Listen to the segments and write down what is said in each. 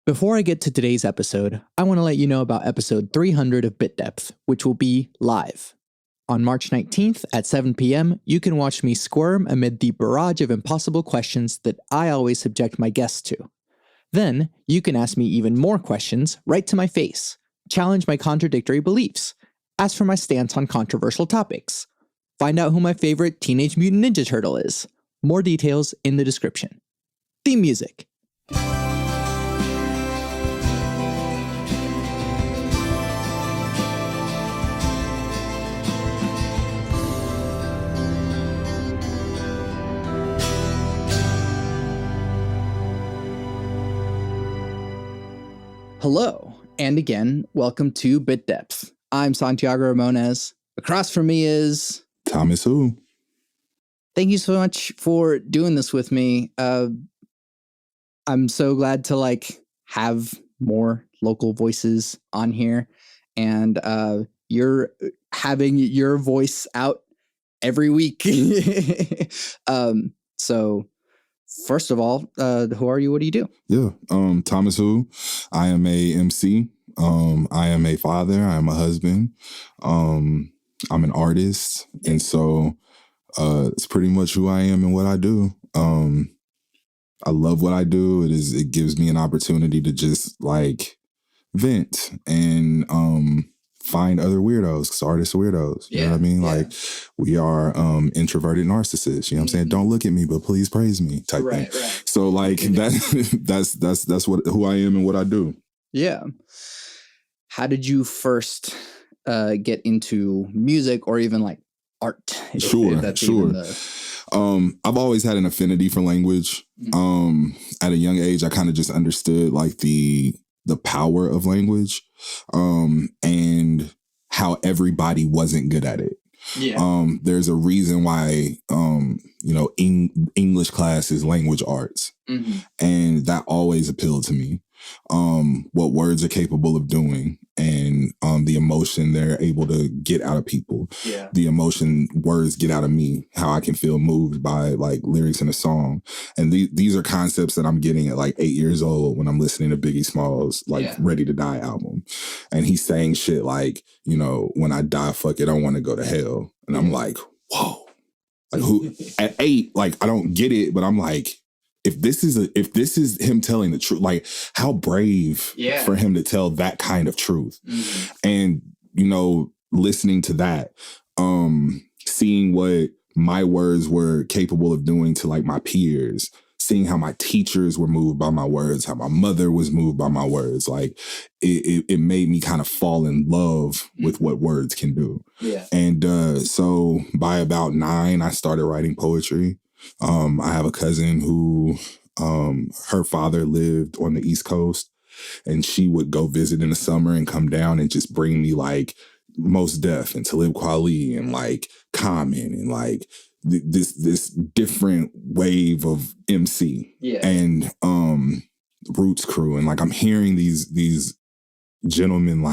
Before I get to today's episode, I want to let you know about episode 300 of Bit Depth, which will be live. On March 19th at 7 p.m., you can watch me squirm amid the barrage of impossible questions that I always subject my guests to. Then, you can ask me even more questions right to my face, challenge my contradictory beliefs, ask for my stance on controversial topics, find out who my favorite Teenage Mutant Ninja Turtle is. More details in the description. Theme music. Hello, and again, welcome to Bit Depth. I'm Santiago Ramones. Across from me is... Thomas who? Thank you so much for doing this with me. I'm so glad to have more local voices on here, and you're having your voice out every week. So first of all, who are you? What do you do? Yeah, Thomas who? I am a MC. I am a father. I am a husband. I'm an artist, and so it's pretty much who I am and what I do. I love what I do. It gives me an opportunity to just vent and find other weirdos, because artists are weirdos. You know what I mean? Yeah. We are introverted narcissists. You know what I'm saying? Don't look at me, but please praise me type thing. Right. So that's who I am and what I do. Yeah. How did you first get into music or even art? Sure. I've always had an affinity for language. At a young age, I kind of just understood the power of language, and how everybody wasn't good at it. Yeah. There's a reason why, English class is language arts. Mm-hmm. And that always appealed to me. What words are capable of doing, and the emotion they're able to get out of people. Yeah. The emotion words get out of me, how I can feel moved by lyrics in a song. And these are concepts that I'm getting at 8 years old when I'm listening to Biggie Smalls Ready to Die album. And he's saying shit when I die, fuck it, I want to go to hell. And I'm like, whoa. Who at 8, I don't get it, but I'm like, if this is him telling the truth, how brave for him to tell that kind of truth. Mm-hmm. And, listening to that, seeing what my words were capable of doing to my peers, seeing how my teachers were moved by my words, how my mother was moved by my words, it made me kind of fall in love with what words can do. Yeah. And so by about 9, I started writing poetry. I have a cousin who, her father lived on the East Coast, and she would go visit in the summer and come down and just bring me Mos Def and Talib Kweli and Common and this different wave of MC. Yeah. And Roots Crew, and I'm hearing these gentlemen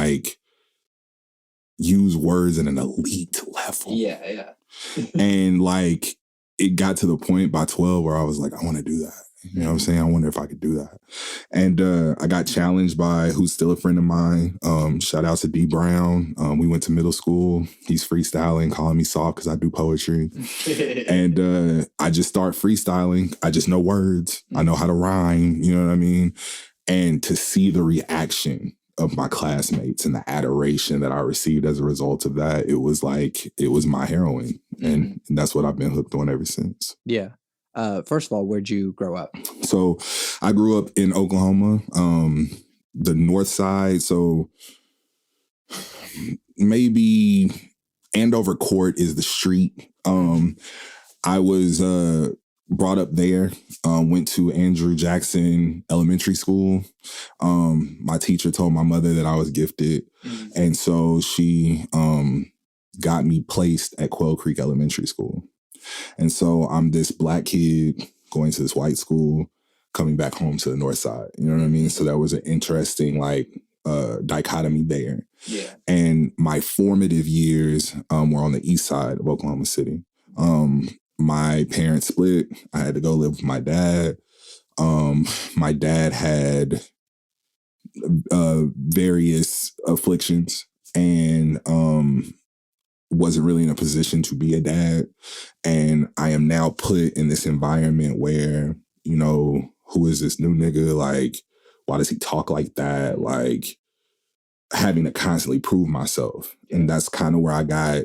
use words at an elite level. Yeah. And it got to the point by 12 where I was I want to do that. You know what I'm saying? I wonder if I could do that. And I got challenged by who's still a friend of mine. Shout out to D Brown. We went to middle school. He's freestyling, calling me soft because I do poetry. And I just start freestyling. I just know words. I know how to rhyme. You know what I mean? And to see the reaction of my classmates and the adoration that I received as a result of that, it was my heroin. And that's what I've been hooked on ever since. Yeah. First of all, where'd you grow up? So I grew up in Oklahoma, the north side. So maybe Andover Court is the street. I was brought up there, went to Andrew Jackson Elementary School. My teacher told my mother that I was gifted. Mm-hmm. And so she got me placed at Quail Creek Elementary School. And so I'm this black kid going to this white school, coming back home to the north side. You know what I mean? So that was an interesting dichotomy there. Yeah. And my formative years were on the east side of Oklahoma City. My parents split. I had to go live with my dad. My dad had various afflictions, and wasn't really in a position to be a dad. And I am now put in this environment where, you know, who is this new nigga? Like, why does he talk like that? Like, having to constantly prove myself. And that's kind of where I got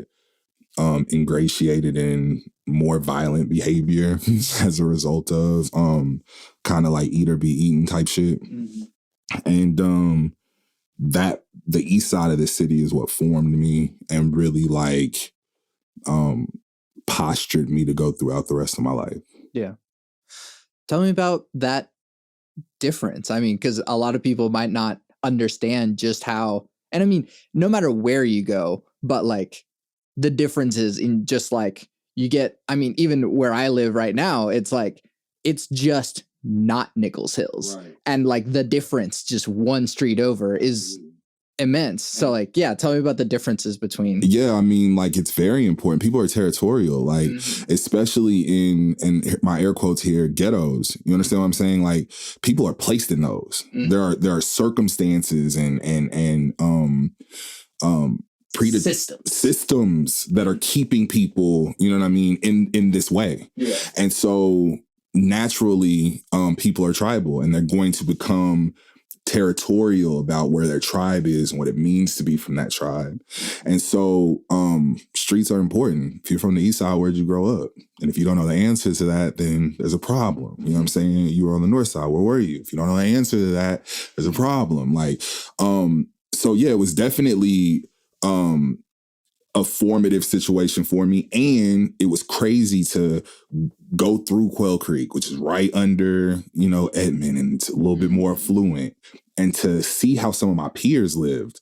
ingratiated in more violent behavior as a result of kind of like eat or be eaten type shit. And that the east side of the city is what formed me and really like postured me to go throughout the rest of my life. Yeah. Tell me about that difference. I mean, because a lot of people might not understand just how, and I mean, no matter where you go, but like the differences in just like you get, I mean, even where I live right now, it's like, it's just not Nichols Hills. Right. And like the difference just one street over is immense. So like, yeah, tell me about the differences between. Yeah, I mean, like it's very important. People are territorial, like especially in my air quotes here, ghettos. You understand what I'm saying? Like people are placed in those. There are circumstances and systems that are keeping people, you know what I mean, in this way. Yeah. And so naturally, people are tribal and they're going to become territorial about where their tribe is and what it means to be from that tribe. And so streets are important. If you're from the east side, where'd you grow up? And if you don't know the answer to that, then there's a problem. You know what I'm saying? You were on the north side. Where were you? If you don't know the answer to that, there's a problem. Like, so yeah, it was definitely a formative situation for me. And it was crazy to go through Quail Creek, which is right under, you know, Edmond, and it's a little bit more affluent, and to see how some of my peers lived,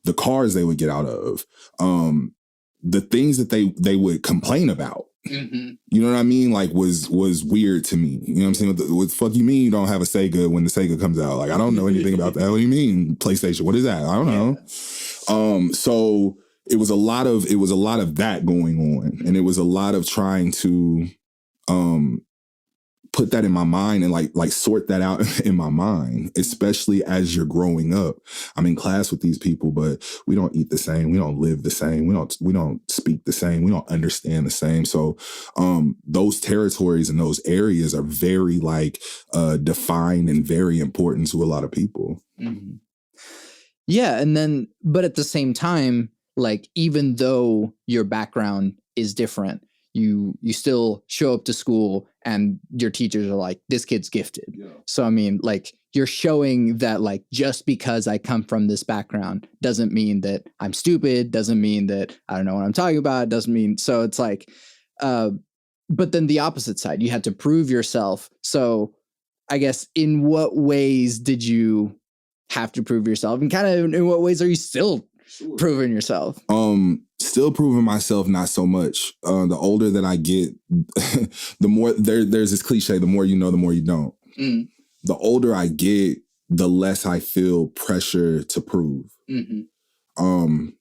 the cars they would get out of, the things that they would complain about. You know what I mean? Like was weird to me. You know what I'm saying? What the fuck you mean you don't have a Sega when the Sega comes out? Like, I don't know anything about that. What do you mean PlayStation? What is that? I don't know. So it was a lot of that going on, and it was a lot of trying to put that in my mind and like sort that out in my mind, especially as you're growing up. I'm in class with these people, but we don't eat the same. We don't live the same. We don't speak the same. We don't understand the same. So those territories and those areas are very like defined and very important to a lot of people. Yeah. And then, but at the same time, like, even though your background is different, you still show up to school and your teachers are like, this kid's gifted. Yeah. So, I mean, like, you're showing that, like, just because I come from this background doesn't mean that I'm stupid, doesn't mean that I don't know what I'm talking about, doesn't mean, so it's like, but then the opposite side, you had to prove yourself. So I guess in what ways did you have to prove yourself, and kind of in what ways are you still proving yourself? Still proving myself, not so much. The older that I get, the more there's this cliche, the more you know, the more you don't. The older I get, the less I feel pressure to prove. I'm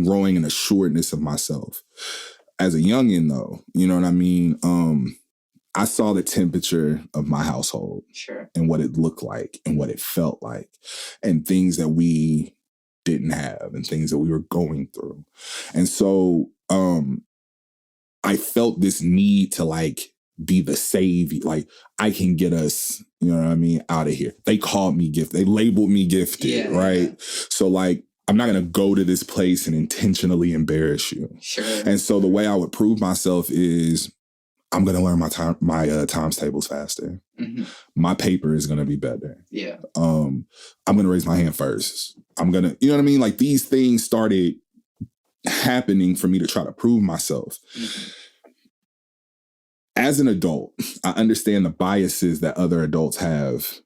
growing an assuredness of myself. As a youngin', though, you know what I mean? I saw the temperature of my household. Sure. And what it looked like and what it felt like, and things that we didn't have and things that we were going through. And so I felt this need to like be the savior. Like, I can get us, you know what I mean, out of here. They called me gifted. They labeled me gifted, right? Yeah. So like, I'm not going to go to this place and intentionally embarrass you. Sure. And so the way I would prove myself is I'm going to learn my times tables faster. My paper is going to be better. Yeah. I'm going to raise my hand first. I'm going to, you know what I mean? Like, these things started happening for me to try to prove myself. As an adult, I understand the biases that other adults have.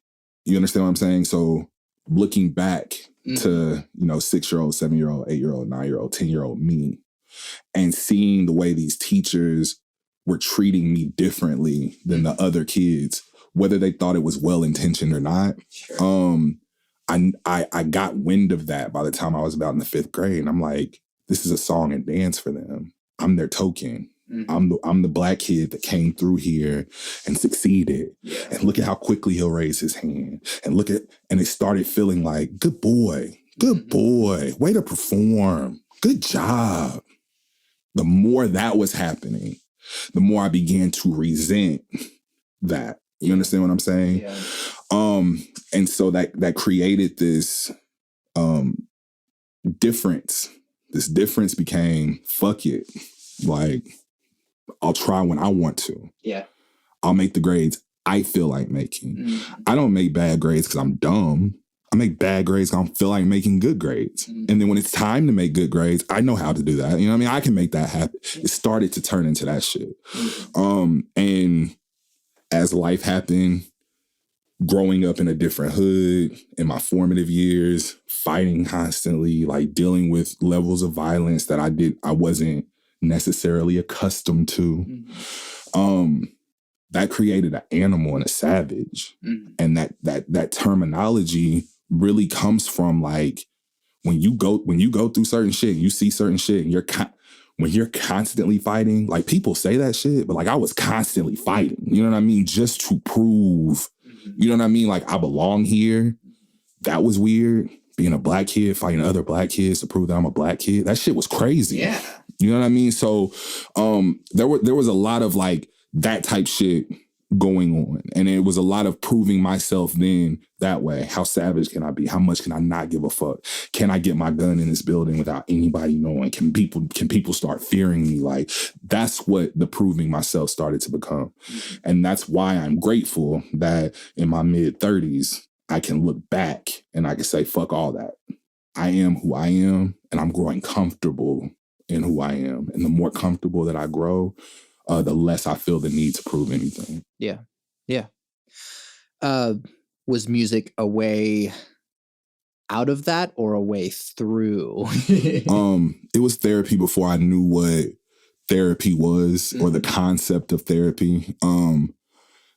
You understand what I'm saying? So looking back to, you know, 6-year-old, 7-year-old, 8-year-old, 9-year-old, 10-year-old me, and seeing the way these teachers were treating me differently than the other kids, whether they thought it was well-intentioned or not. Sure. I got wind of that by the time I was about in the 5th grade. And I'm like, this is a song and dance for them. I'm their token. I'm the black kid that came through here and succeeded. Yeah. And look at how quickly he'll raise his hand. And and it started feeling like, good boy, way to perform. Good job. The more that was happening, the more I began to resent that. You understand what I'm saying? Yeah. And so that created this difference. This difference became, fuck it. Like, I'll try when I want to. Yeah. I'll make the grades I feel like making. I don't make bad grades because I'm dumb. I make bad grades because I don't feel like making good grades. And then when it's time to make good grades, I know how to do that. You know what I mean? I can make that happen. It started to turn into that shit. And as life happened, growing up in a different hood in my formative years, fighting constantly, like dealing with levels of violence that I wasn't necessarily accustomed to. That created an animal and a savage. And that terminology really comes from like when you go through certain shit, you see certain shit, and when you're constantly fighting, like people say that shit, but like I was constantly fighting, you know what I mean? Just to prove, you know what I mean? Like I belong here. That was weird. Being a black kid, fighting other black kids to prove that I'm a black kid. That shit was crazy. Yeah. You know what I mean? So there was a lot of like that type shit going on. And it was a lot of proving myself then that way. How savage can I be? How much can I not give a fuck? Can I get my gun in this building without anybody knowing? Can people start fearing me? Like that's what the proving myself started to become. And that's why I'm grateful that in my mid-30s, I can look back and I can say, fuck all that. I am who I am, and I'm growing comfortable in who I am. And the more comfortable that I grow, the less I feel the need to prove anything. Yeah. Yeah. Was music a way out of that or a way through? It was therapy before I knew what therapy was or the concept of therapy.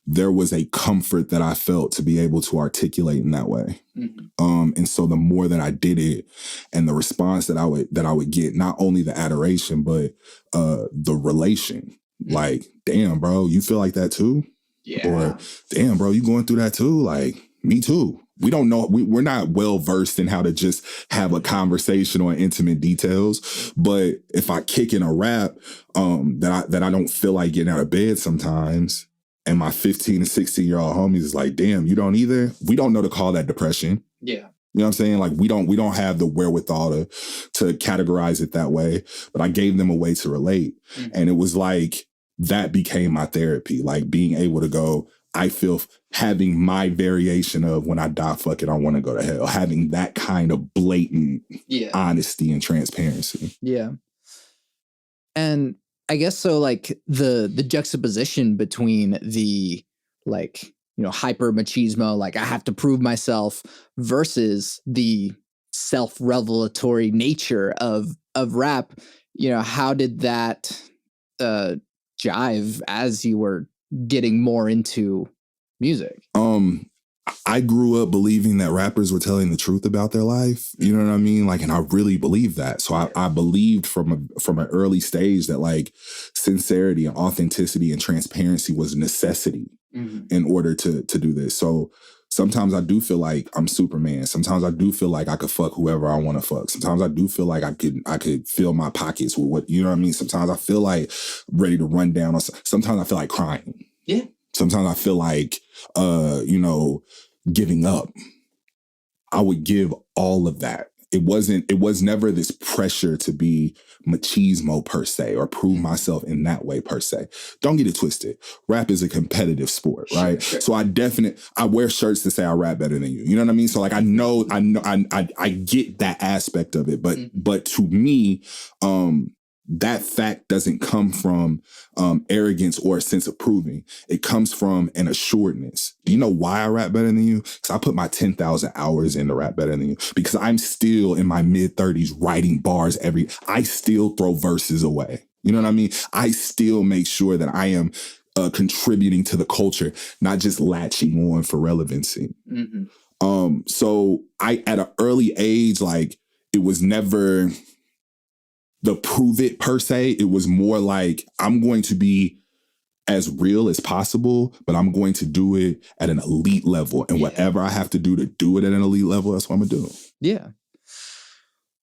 There was a comfort that I felt to be able to articulate in that way. And so the more that I did it and the response that I would get, not only the adoration, but the relation. Like, damn, bro, you feel like that too? Yeah. Or, damn, bro, you going through that too? Like, me too. We don't know. We're not well versed in how to just have a conversation on intimate details. But if I kick in a rap that I don't feel like getting out of bed sometimes, and my 15 and 16-year-old homies is like, damn, you don't either? We don't know to call that depression. Yeah. You know what I'm saying? Like we don't have the wherewithal to categorize it that way. But I gave them a way to relate. And it was like that became my therapy. Like being able to go, I feel having my variation of when I die, fuck it, I want to go to hell. Having that kind of blatant honesty and transparency. Yeah. And I guess so, like the juxtaposition between the like, you know, hyper machismo, like I have to prove myself versus the self-revelatory nature of rap, you know, how did that jive as you were getting more into music? I grew up believing that rappers were telling the truth about their life. You know what I mean? Like, and I really believed that. So I believed from an early stage that like sincerity and authenticity and transparency was a necessity in order to do this. So sometimes I do feel like I'm Superman. Sometimes I do feel like I could fuck whoever I want to fuck. Sometimes I do feel like I could fill my pockets with what, you know what I mean? Sometimes I feel like ready to run down. Sometimes I feel like crying. Yeah. Sometimes I feel like, you know, giving up. I would give all of that. It was never this pressure to be machismo per se or prove myself in that way per se. Don't get it twisted. Rap is a competitive sport, right? Sure. So I wear shirts to say I rap better than you. You know what I mean? So like I get that aspect of it, but to me, that fact doesn't come from arrogance or a sense of proving. It comes from an assuredness. Do you know why I rap better than you? Because I put my 10,000 hours into rap better than you. Because I'm still in my mid-30s writing bars I still throw verses away. You know what I mean? I still make sure that I am contributing to the culture, not just latching on for relevancy. So I, at an early age, like it was never the prove it per se. It was more like, I'm going to be as real as possible, but I'm going to do it at an elite level. And whatever I have to do to do it at an elite level, that's what I'm going to do. Yeah.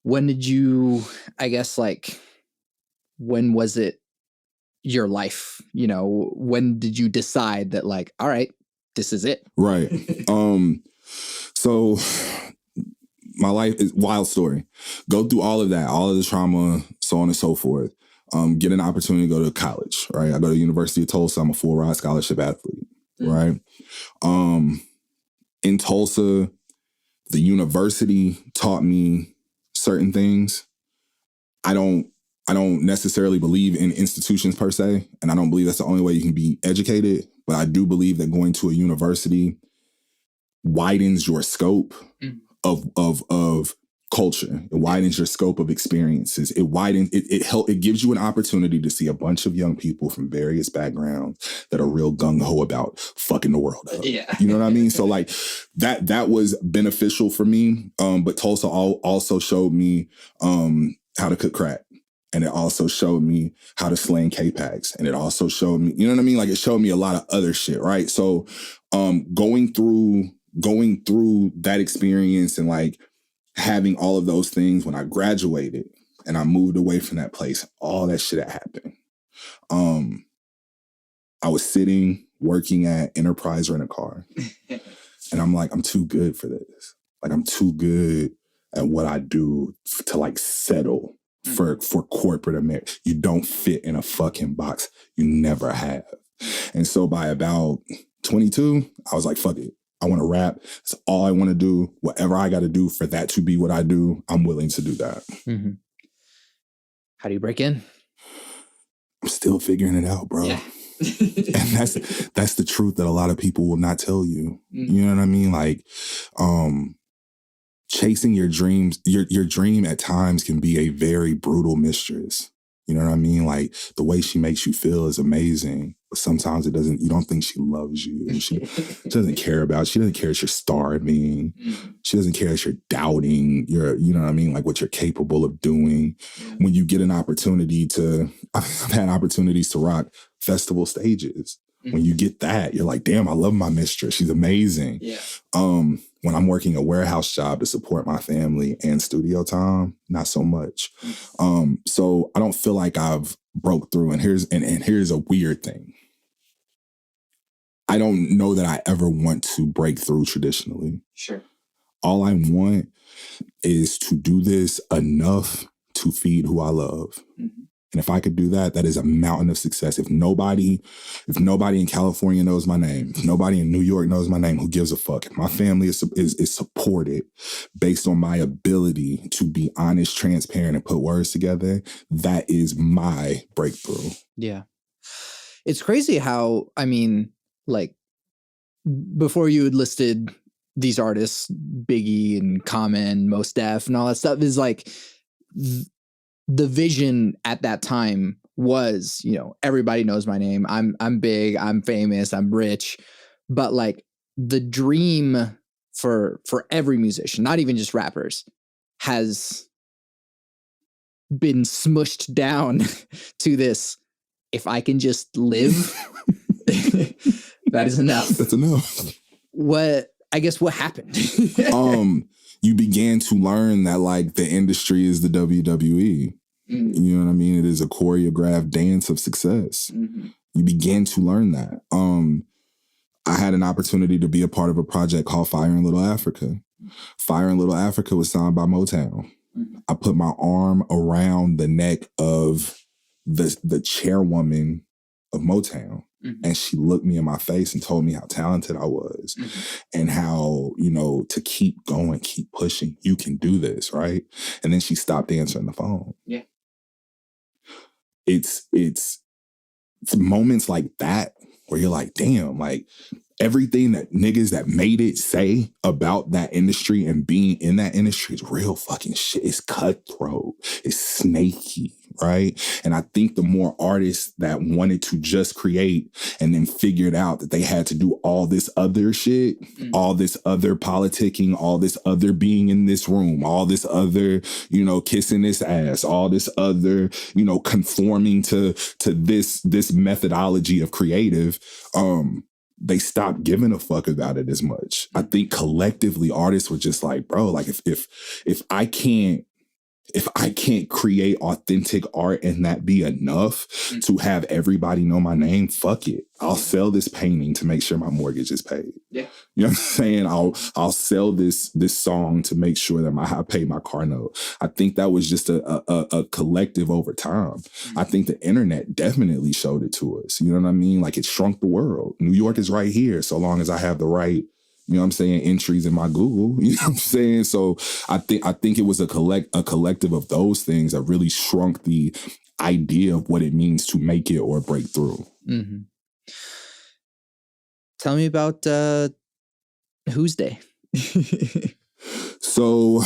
When did you, I guess, like, when was it your life? You know, when did you decide that, like, all right, this is it? Right. So my life is wild story. Go through all of that, all of the trauma, so on and so forth. Get an opportunity to go to college, right? I go to the University of Tulsa. I'm a full ride scholarship athlete, right? In Tulsa, the university taught me certain things. I don't necessarily believe in institutions per se, and I don't believe that's the only way you can be educated, but I do believe that going to a university widens your scope of culture. It widens your scope of experiences. It gives you an opportunity to see a bunch of young people from various backgrounds that are real gung-ho about fucking the world up. Yeah. You know what I mean? So like that was beneficial for me. But Tulsa also showed me how to cook crack. And it also showed me how to sling K-Packs. And it also showed me, you know what I mean? Like it showed me a lot of other shit, right? So going through that experience and like having all of those things when I graduated and I moved away from that place, all that shit had happened. I was sitting, working at Enterprise Rent-A-Car. And I'm like, I'm too good for this. Like, I'm too good at what I do to like settle for corporate America. You don't fit in a fucking box. You never have. And so by about 22, I was like, fuck it. I want to rap. It's all I want to do. Whatever I got to do for that to be what I do, I'm willing to do that. Mm-hmm. How do you break in? I'm still figuring it out, bro. Yeah. And that's the truth that a lot of people will not tell you. Mm-hmm. You know what I mean? Like, chasing your dreams, your dream at times can be a very brutal mistress. You know what I mean? Like the way she makes you feel is amazing, but sometimes you don't think she loves you. She doesn't care about, she doesn't care if you're starving. She doesn't care if you're doubting you know what I mean? Like what you're capable of doing. When you get an opportunity I've had opportunities to rock festival stages. When you get that, you're like, damn, I love my mistress. She's amazing. Yeah. When I'm working a warehouse job to support my family and studio time, not so much. So I don't feel like I've broke through. And here's a weird thing. I don't know that I ever want to break through traditionally. Sure. All I want is to do this enough to feed who I love. Mm-hmm. And if I could do that, that is a mountain of success. If nobody in California knows my name, if nobody in New York knows my name, who gives a fuck? If my family is supported based on my ability to be honest, transparent, and put words together, that is my breakthrough. Yeah. It's crazy how, I mean, like, before you had listed these artists, Biggie and Common, Mos Def, and all that stuff, is like, the vision at that time was, you know, everybody knows my name. I'm big, I'm famous, I'm rich. But like the dream for every musician, not even just rappers, has been smushed down to this. If I can just live, that is enough. That's enough. What happened? You began to learn that like the industry is the WWE. Mm-hmm. You know what I mean? It is a choreographed dance of success. Mm-hmm. You begin to learn that. I had an opportunity to be a part of a project called Fire in Little Africa. Fire in Little Africa was signed by Motown. Mm-hmm. I put my arm around the neck of the chairwoman of Motown. Mm-hmm. And she looked me in my face and told me how talented I was, and how, you know, to keep going, keep pushing. You can do this, right? And then she stopped answering the phone. Yeah. It's moments like that where you're like, damn, like everything that niggas that made it say about that industry and being in that industry is real fucking shit. It's cutthroat. It's snaky, right? And I think the more artists that wanted to just create and then figured out that they had to do all this other shit, all this other politicking, all this other being in this room, all this other, you know, kissing this ass, all this other, you know, conforming to this methodology of creative, they stopped giving a fuck about it as much. I think collectively artists were just like, bro, like if I can't create authentic art and that be enough to have everybody know my name, fuck it. I'll sell this painting to make sure my mortgage is paid. Yeah. You know what I'm saying? I'll sell this song to make sure that I pay my car note. I think that was just a collective over time. I think the internet definitely showed it to us. You know what I mean? Like, it shrunk the world. New York is right here, so long as I have the right, you know what I'm saying, entries in my Google, you know what I'm saying? So I think it was a collective of those things that really shrunk the idea of what it means to make it or break through. Mm-hmm. Tell me about Who's Day. So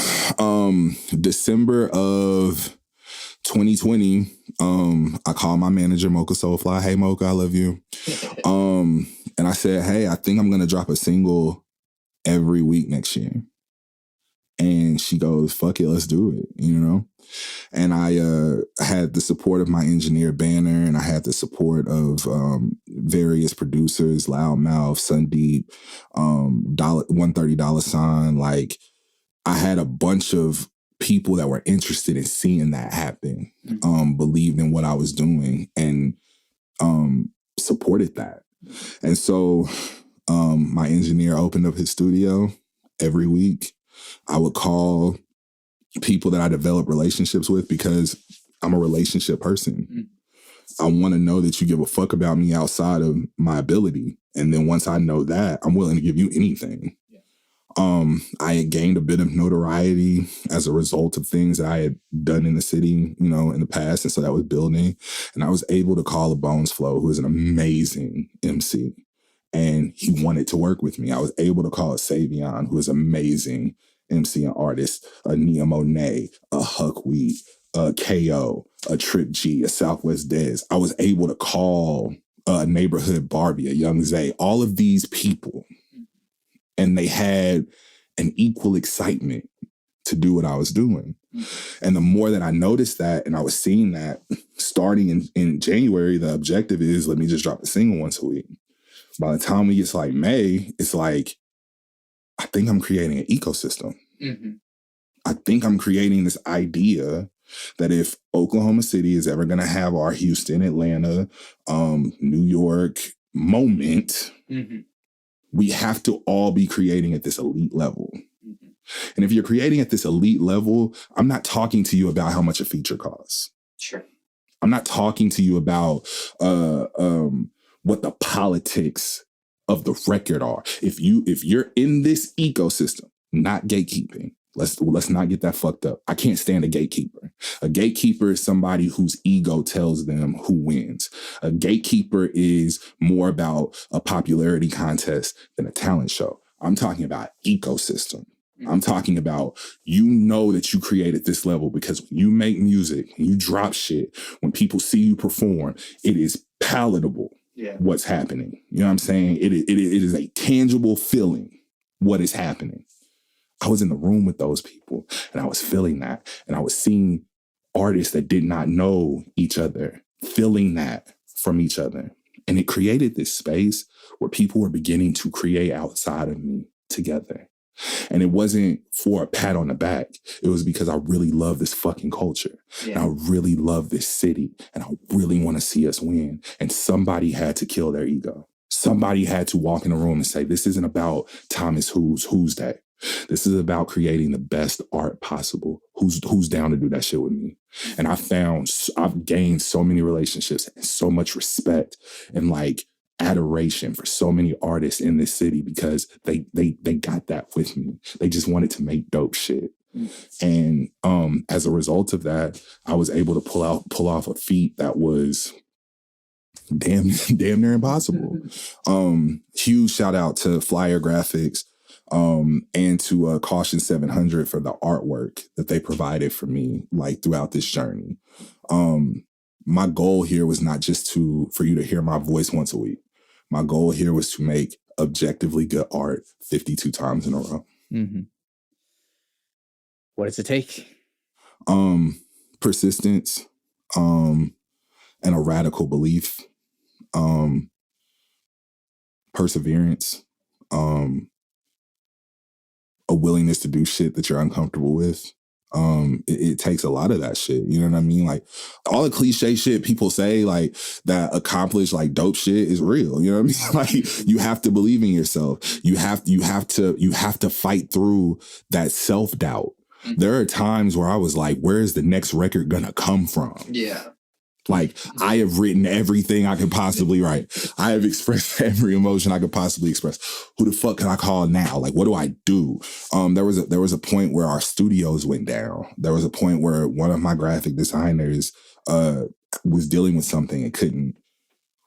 December of 2020, I called my manager, Mocha Soulfly. Hey, Mocha, I love you. And I said, hey, I think I'm going to drop a single every week next year. And she goes, fuck it, let's do it, you know? And I had the support of my engineer, Banner, and I had the support of various producers, Loudmouth, Sundeep, $130 Sign. Like, I had a bunch of people that were interested in seeing that happen, believed in what I was doing, and supported that. And so my engineer opened up his studio every week. I would call people that I develop relationships with because I'm a relationship person. I want to know that you give a fuck about me outside of my ability. And then once I know that, I'm willing to give you anything. I had gained a bit of notoriety as a result of things that I had done in the city, you know, in the past. And so that was building. And I was able to call a Bones Flow, who is an amazing MC. And he wanted to work with me. I was able to call a Savion, who is amazing MC and artist, a Nia Monet, a Huckweed, a KO, a Trip G, a Southwest Dez. I was able to call a Neighborhood Barbie, a Young Zay, all of these people. And they had an equal excitement to do what I was doing. And the more that I noticed that, and I was seeing that, starting in January, the objective is, let me just drop a single once a week. By the time we get to like May, it's like, I think I'm creating an ecosystem. I think I'm creating this idea that if Oklahoma City is ever going to have our Houston, Atlanta, New York moment, we have to all be creating at this elite level. And if you're creating at this elite level, I'm not talking to you about how much a feature costs. Sure. I'm not talking to you about what the politics of the record are. If you're in this ecosystem, not gatekeeping. Let's not get that fucked up. I can't stand a gatekeeper. A gatekeeper is somebody whose ego tells them who wins. A gatekeeper is more about a popularity contest than a talent show. I'm talking about ecosystem. I'm talking about, you know, that you create at this level because when you make music, when you drop shit, when people see you perform, it is palatable. What's happening. You know what I'm saying? It is a tangible feeling what is happening. I was in the room with those people and I was feeling that. And I was seeing artists that did not know each other, feeling that from each other. And it created this space where people were beginning to create outside of me together. And it wasn't for a pat on the back. It was because I really love this fucking culture. And I really love this city. And I really want to see us win. And somebody had to kill their ego. Somebody had to walk in the room and say, this isn't about Thomas Who's That. This is about creating the best art possible. Who's down to do that shit with me? And I've gained so many relationships and so much respect and like adoration for so many artists in this city because they got that with me. They just wanted to make dope shit. And as a result of that, I was able to pull off a feat that was damn near impossible. Huge shout out to Flyer Graphics. And to Caution 700 for the artwork that they provided for me, like throughout this journey. My goal here was not just for you to hear my voice once a week. My goal here was to make objectively good art 52 times in a row. Mm-hmm. What does it take? Persistence, and a radical belief, perseverance, a willingness to do shit that you're uncomfortable with. It takes a lot of that shit. You know what I mean? Like all the cliche shit people say, like that accomplish like dope shit is real. You know what I mean? Like you have to believe in yourself. You have to fight through that self-doubt. Mm-hmm. There are times where I was like, where is the next record gonna come from? Yeah. Like, I have written everything I could possibly write. I have expressed every emotion I could possibly express. Who the fuck can I call now? Like, what do I do? There was a point where our studios went down. There was a point where one of my graphic designers was dealing with something and couldn't.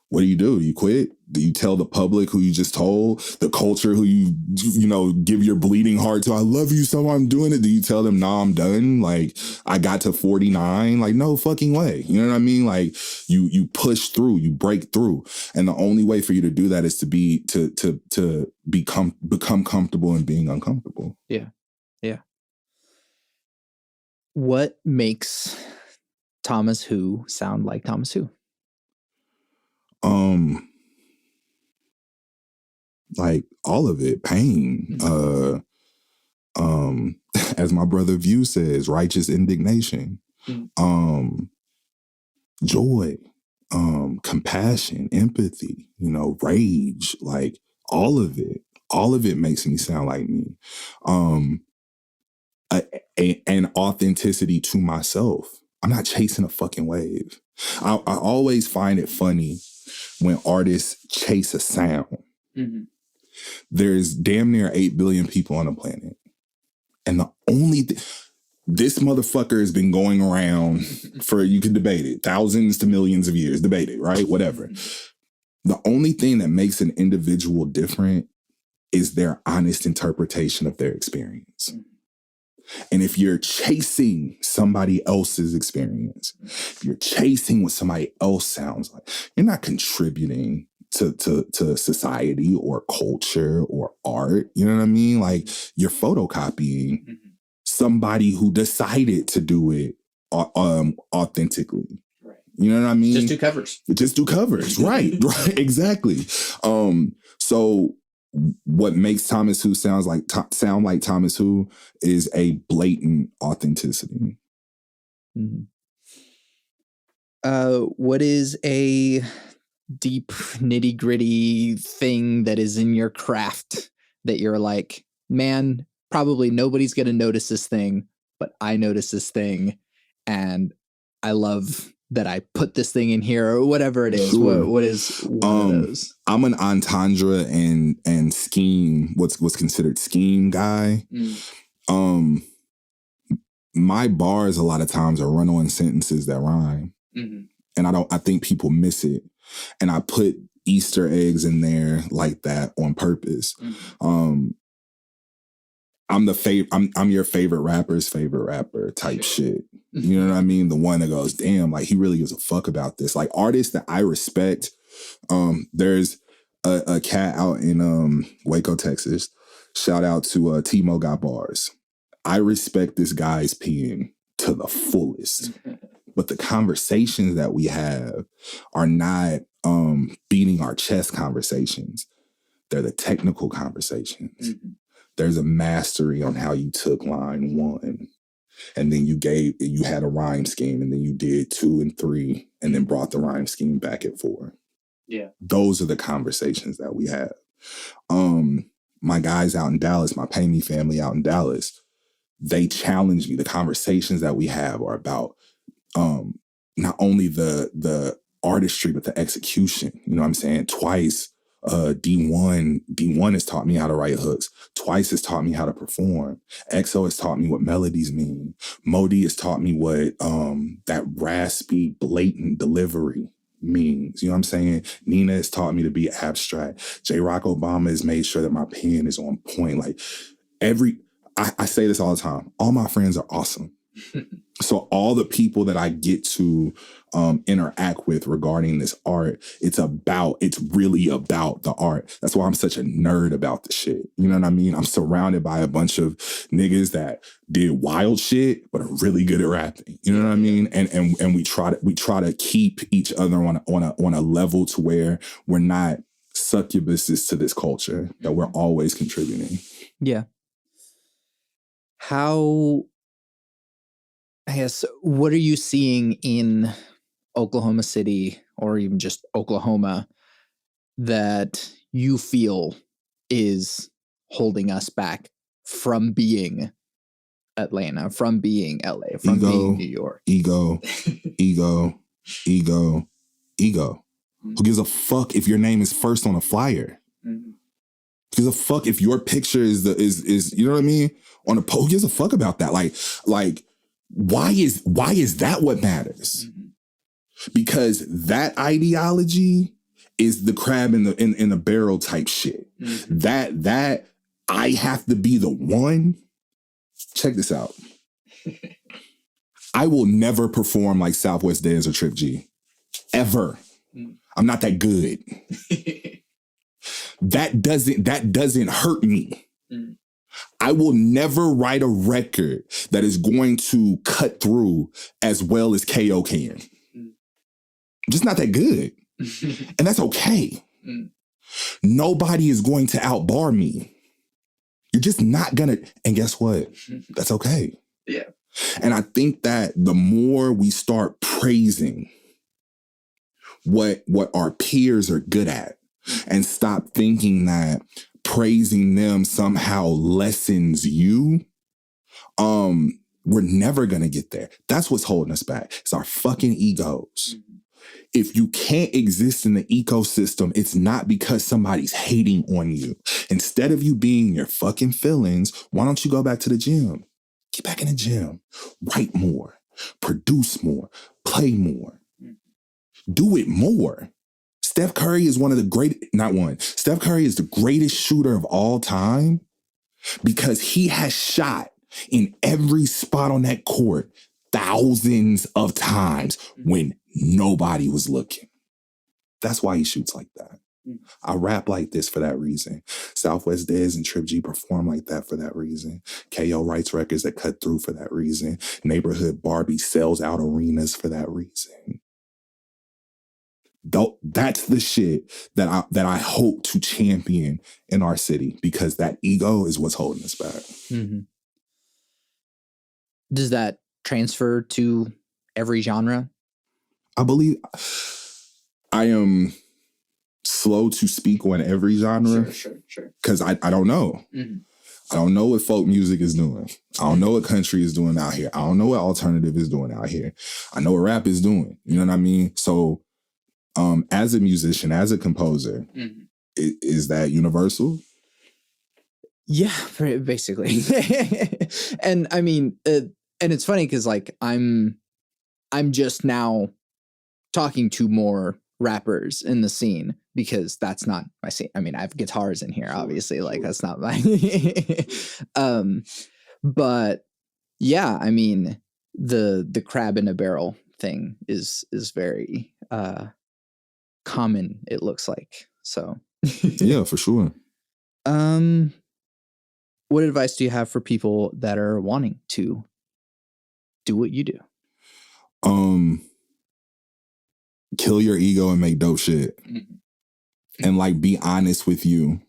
What do? Do you quit? Do you tell the public who you just told, the culture who you give your bleeding heart to? I love you, so I'm doing it. Do you tell them, nah, I'm done? Like, I got to 49. Like, no fucking way. You know what I mean? Like, you push through, you break through, and the only way for you to do that is to become comfortable in being uncomfortable. Yeah, yeah. What makes Thomas Who sound like Thomas Who? Like all of it, pain, as my brother View says, righteous indignation, joy, compassion, empathy, rage, like all of it makes me sound like me. An authenticity to myself. I'm not chasing a fucking wave. I always find it funny when artists chase a sound. Mm-hmm. There's damn near 8 billion people on the planet. And the only this motherfucker has been going around for, you can debate it, thousands to millions of years, debate it, right? Whatever. The only thing that makes an individual different is their honest interpretation of their experience. And if you're chasing somebody else's experience, if you're chasing what somebody else sounds like, you're not contributing to society or culture or art. You know what I mean? Like, you're photocopying somebody who decided to do it authentically. Right. You know what I mean? Just do covers. Right. Right. Exactly. So what makes Thomas Who sound like Thomas Who is a blatant authenticity. Mm-hmm. What is a deep nitty-gritty thing that is in your craft that you're like, man, probably nobody's gonna notice this thing, but I notice this thing, and I love that I put this thing in here, or whatever it is. Sure. What is one of those? I'm an entendre and scheme, what's considered scheme guy. My bars a lot of times are run-on sentences that rhyme. Mm-hmm. And I think people miss it. And I put Easter eggs in there like that on purpose. Mm-hmm. I'm your favorite rapper's favorite rapper type shit. You know what I mean? The one that goes, damn, like he really gives a fuck about this. Like artists that I respect. There's a cat out in Waco, Texas. Shout out to Timo Got Bars. I respect this guy's peeing to the fullest. But the conversations that we have are not beating our chest conversations. They're the technical conversations. Mm-hmm. There's a mastery on how you took line 1, and then you had a rhyme scheme, and then you did 2 and 3, and then brought the rhyme scheme back at 4. Yeah. Those are the conversations that we have. My guys out in Dallas, my Pay Me family out in Dallas, they challenge me. The conversations that we have are about not only the artistry, but the execution. You know what I'm saying? Twice, D1 has taught me how to write hooks. Twice has taught me how to perform. EXO has taught me what melodies mean. Modi has taught me what that raspy, blatant delivery means. You know what I'm saying? Nina has taught me to be abstract. J-Rock Obama has made sure that my pen is on point. Like I say this all the time. All my friends are awesome. So all the people that I get to interact with regarding this art, it's really about the art. That's why I'm such a nerd about the shit. You know what I mean? I'm surrounded by a bunch of niggas that did wild shit, but are really good at rapping. You know what I mean? And we try to keep each other on a level to where we're not succubuses to this culture, that we're always contributing. Yeah. What are you seeing in Oklahoma City or even just Oklahoma that you feel is holding us back from being Atlanta, from being LA, from being New York? Ego. Who gives a fuck if your name is first on a flyer? Who gives a fuck if your picture is you know what I mean? On a post, who gives a fuck about that? Like why is that what matters? Because that ideology is the crab in the barrel type shit. That I have to be the one. Check this out. I will never perform like Southwest Dez or Trip G. Ever. I'm not that good. That doesn't hurt me. I will never write a record that is going to cut through as well as KO can. I'm just not that good. And that's okay. Nobody is going to outbar me. You're just not gonna. And guess what? That's okay. Yeah. And I think that the more we start praising what our peers are good at and stop thinking that praising them somehow lessens you, we're never going to get there. That's what's holding us back. It's our fucking egos. If you can't exist in the ecosystem, it's not because somebody's hating on you. Instead of you being your fucking feelings, why don't you go back to the gym? Get back in the gym. Write more. Produce more. Play more. Do it more. Steph Curry is Steph Curry is the greatest shooter of all time because he has shot in every spot on that court thousands of times when nobody was looking. That's why he shoots like that. I rap like this for that reason. Southwest Dez and Trip G perform like that for that reason. KO writes records that cut through for that reason. Neighborhood Barbie sells out arenas for that reason. That's the shit that I hope to champion in our city, because that ego is what's holding us back. Mm-hmm. Does that transfer to every genre? I believe I am slow to speak on every genre. Sure. Because I don't know. I don't know what folk music is doing. I don't know what country is doing out here. I don't know what alternative is doing out here. I know what rap is doing. You know what I mean? So as a musician, as a composer, is that universal? Yeah, basically. And I mean, and it's funny because like I'm just now talking to more rappers in the scene because that's not my scene. I mean, I have guitars in here, obviously, like that's not my but yeah, I mean, the crab in a barrel thing is very common, it looks like. So yeah, for sure. What advice do you have for people that are wanting to do what you do? Kill your ego and make dope shit. And like be honest with you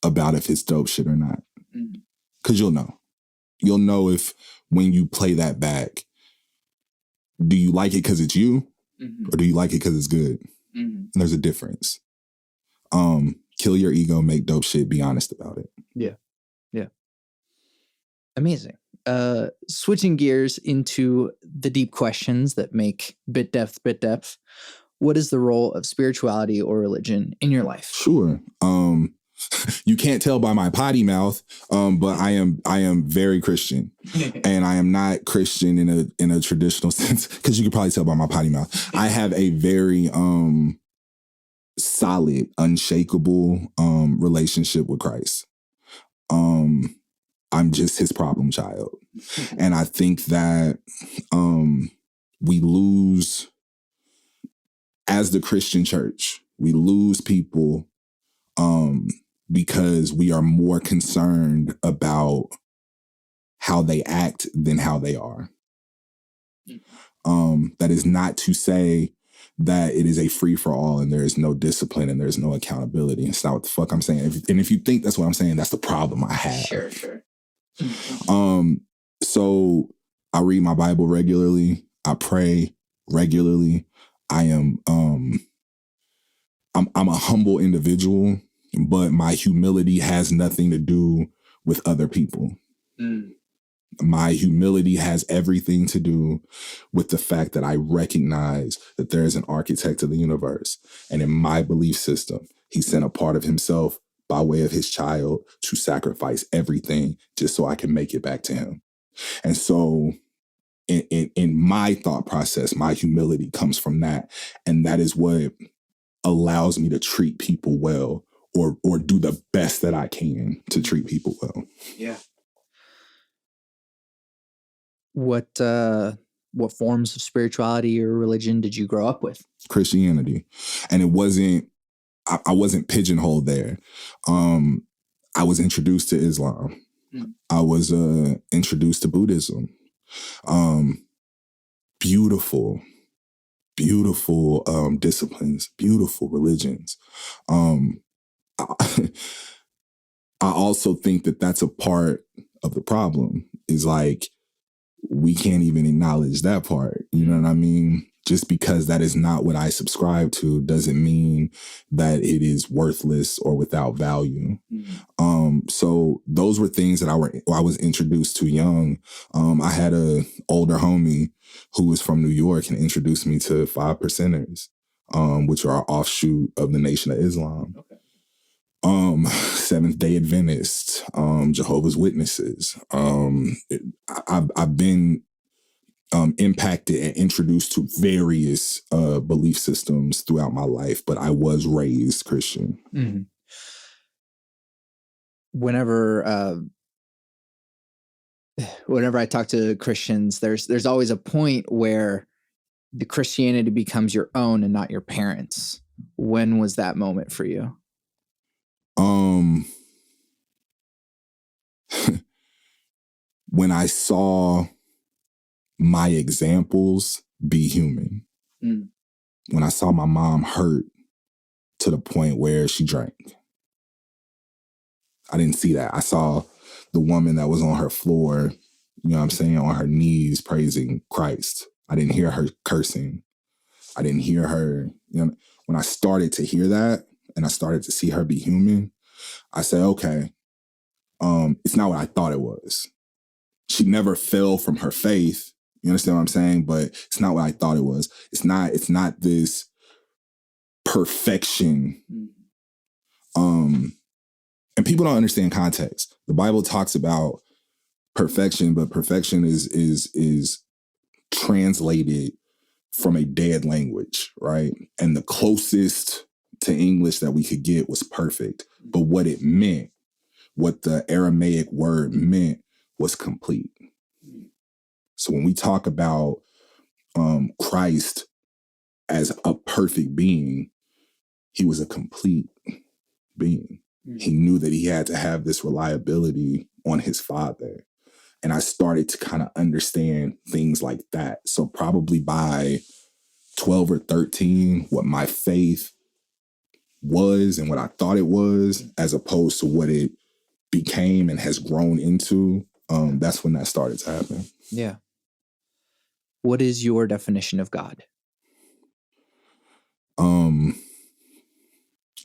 about if it's dope shit or not. Because you'll know. You'll know if when you play that back, do you like it because it's you? Or do you like it because it's good? And there's a difference. Kill your ego, make dope shit, be honest about it. Yeah. Amazing. Switching gears into the deep questions that make bit depth. What is the role of spirituality or religion in your life? Sure. You can't tell by my potty mouth, but I am very Christian, and I am not Christian in a traditional sense, because you could probably tell by my potty mouth. I have a very solid, unshakable relationship with Christ. I'm just his problem child, and I think that we lose, as the Christian church, we lose people because we are more concerned about how they act than how they are. That is not to say that it is a free for all and there is no discipline and there's no accountability. It's not what the fuck I'm saying. If you think that's what I'm saying, that's the problem I have. Sure. So I read my Bible regularly. I pray regularly. I am I'm a humble individual, but my humility has nothing to do with other people. My humility has everything to do with the fact that I recognize that there is an architect of the universe. And in my belief system, he sent a part of himself by way of his child to sacrifice everything just so I can make it back to him. And so in my thought process, my humility comes from that. And that is what allows me to treat people well, or do the best that I can to treat people well. Yeah. What forms of spirituality or religion did you grow up with? Christianity. And it wasn't, I wasn't pigeonholed there. I was introduced to Islam. I was introduced to Buddhism. Beautiful disciplines, beautiful religions. I also think that that's a part of the problem, is like, we can't even acknowledge that part. You know what I mean? Just because that is not what I subscribe to doesn't mean that it is worthless or without value. So those were things that I was introduced to young. I had a older homie who was from New York and introduced me to 5 Percenters, which are an offshoot of the Nation of Islam. Okay. Seventh-day Adventists, Jehovah's Witnesses. I've been impacted and introduced to various belief systems throughout my life, but I was raised Christian. Mm-hmm. Whenever I talk to Christians, there's always a point where the Christianity becomes your own and not your parents'. When was that moment for you? When I saw my examples be human. When I saw my mom hurt to the point where she drank. I didn't see that. I saw the woman that was on her floor, you know what I'm saying, on her knees praising Christ. I didn't hear her cursing. I didn't hear her, you know. When I started to hear that and I started to see her be human, I said, okay, it's not what I thought it was. She never fell from her faith. You understand what I'm saying? But it's not what I thought it was. It's not this perfection. And people don't understand context. The Bible talks about perfection, but perfection is translated from a dead language, right? And the closest to English that we could get was perfect. But what it meant, what the Aramaic word meant, was complete. So when we talk about Christ as a perfect being, he was a complete being. He knew that he had to have this reliability on his Father. And I started to kind of understand things like that. So probably by 12 or 13, what my faith was and what I thought it was, as opposed to what it became and has grown into, that's when that started to happen. Yeah. What is your definition of God?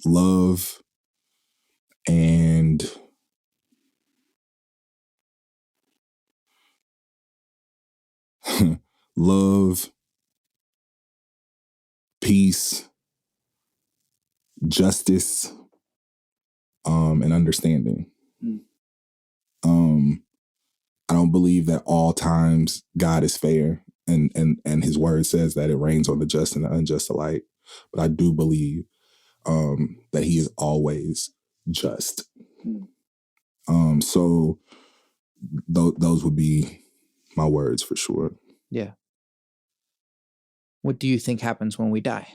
Love and love, peace, justice, and understanding. I don't believe that all times God is fair, and his word says that it rains on the just and the unjust alike. But I do believe that he is always just. So those would be my words for sure. Yeah. What do you think happens when we die?